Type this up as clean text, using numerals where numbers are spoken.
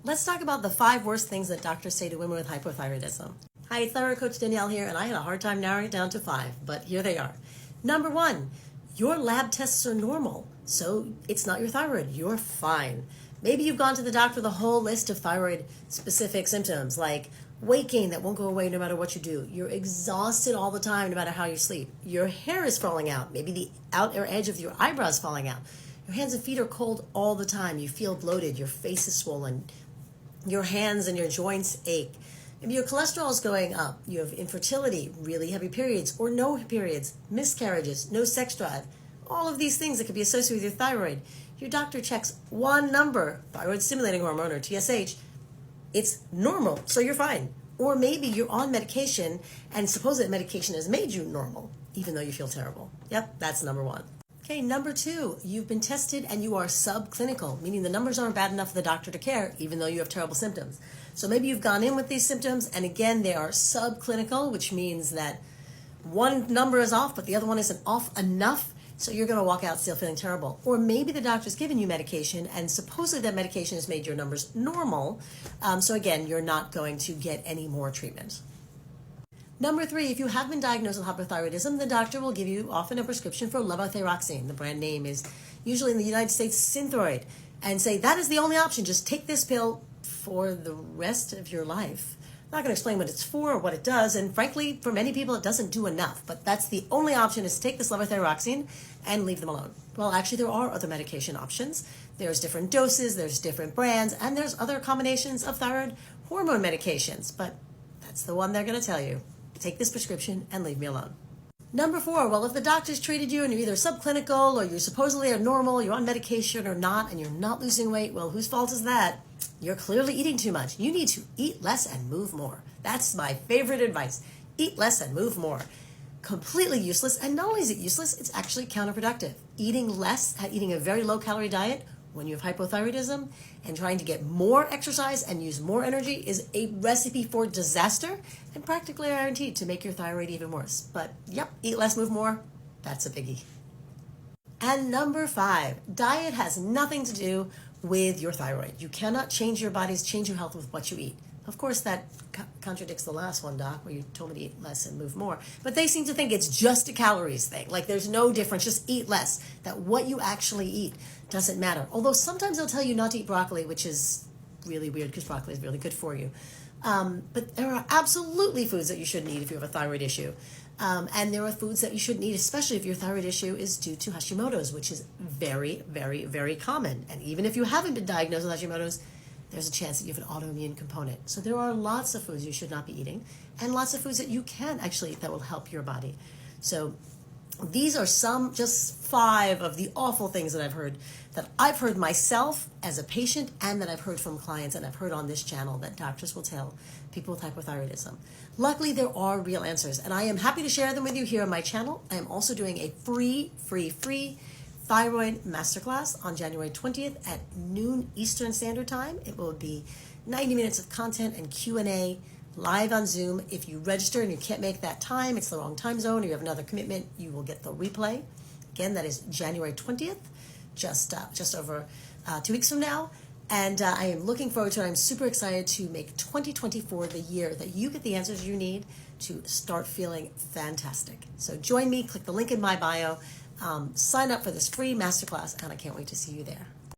Let's talk about the 5 worst things that doctors say to women with hypothyroidism. Hi, it's Thyroid Coach Danielle here, and I had a hard time narrowing it down to 5, but here they are. Number 1, your lab tests are normal, so it's not your thyroid. You're fine. Maybe you've gone to the doctor with a whole list of thyroid-specific symptoms, like weight gain that won't go away no matter what you do. You're exhausted all the time no matter how you sleep. Your hair is falling out. Maybe the outer edge of your eyebrow is falling out. Your hands and feet are cold all the time. You feel bloated. Your face is swollen. Your hands and your joints ache. Maybe your cholesterol is going up. You have infertility, really heavy periods, or no periods, miscarriages, no sex drive. All of these things that could be associated with your thyroid. Your doctor checks one number, thyroid stimulating hormone or TSH. It's normal, so you're fine. Or maybe you're on medication and suppose that medication has made you normal, even though you feel terrible. Yep, that's number 1. Okay, number 2, you've been tested and you are subclinical, meaning the numbers aren't bad enough for the doctor to care, even though you have terrible symptoms. So maybe you've gone in with these symptoms, and again, they are subclinical, which means that one number is off, but the other one isn't off enough, so you're going to walk out still feeling terrible. Or maybe the doctor's given you medication, and supposedly that medication has made your numbers normal, so again, you're not going to get any more treatment. Number 3, if you have been diagnosed with hypothyroidism, the doctor will give you often a prescription for levothyroxine. The brand name is usually in the United States Thyroid, and say that is the only option. Just take this pill for the rest of your life. I'm not going to explain what it's for or what it does, and frankly, for many people, it doesn't do enough. But that's the only option, is to take this levothyroxine and leave them alone. Well, actually, there are other medication options. There's different doses, there's different brands, and there's other combinations of thyroid hormone medications. But that's the one they're going to tell you. Take this prescription and leave me alone. Number 4, well, if the doctor's treated you and you're either subclinical or you supposedly are normal, you're on medication or not, and you're not losing weight, well, whose fault is that? You're clearly eating too much. You need to eat less and move more. That's my favorite advice. Eat less and move more. Completely useless, and not only is it useless, it's actually counterproductive. Eating less, eating a very low-calorie diet when you have hypothyroidism and trying to get more exercise and use more energy is a recipe for disaster and practically guaranteed to make your thyroid even worse. But yep, eat less, move more, that's a biggie. And number 5, diet has nothing to do with your thyroid. You cannot change your body's, change your health with what you eat. Of course, that contradicts the last one, Doc, where you told me to eat less and move more. But they seem to think it's just a calories thing. Like there's no difference, just eat less. That what you actually eat doesn't matter. Although sometimes they'll tell you not to eat broccoli, which is really weird because broccoli is really good for you. But there are absolutely foods that you shouldn't eat if you have a thyroid issue. And there are foods that you shouldn't eat, especially if your thyroid issue is due to Hashimoto's, which is very, very, very common. And even if you haven't been diagnosed with Hashimoto's, there's a chance that you have an autoimmune component. So there are lots of foods you should not be eating, and lots of foods that you can actually eat that will help your body. So these are just 5 of the awful things that I've heard myself as a patient, and that I've heard from clients, and I've heard on this channel that doctors will tell people with hypothyroidism. Luckily, there are real answers, and I am happy to share them with you here on my channel. I am also doing a free Thyroid Masterclass on January 20th at noon Eastern Standard Time. It will be 90 minutes of content and Q&A live on Zoom. If you register and you can't make that time, it's the wrong time zone, or you have another commitment, you will get the replay. Again, that is January 20th, just over 2 weeks from now. And I am looking forward to it. I'm super excited to make 2024 the year that you get the answers you need to start feeling fantastic. So join me, click the link in my bio, sign up for this free masterclass, and I can't wait to see you there.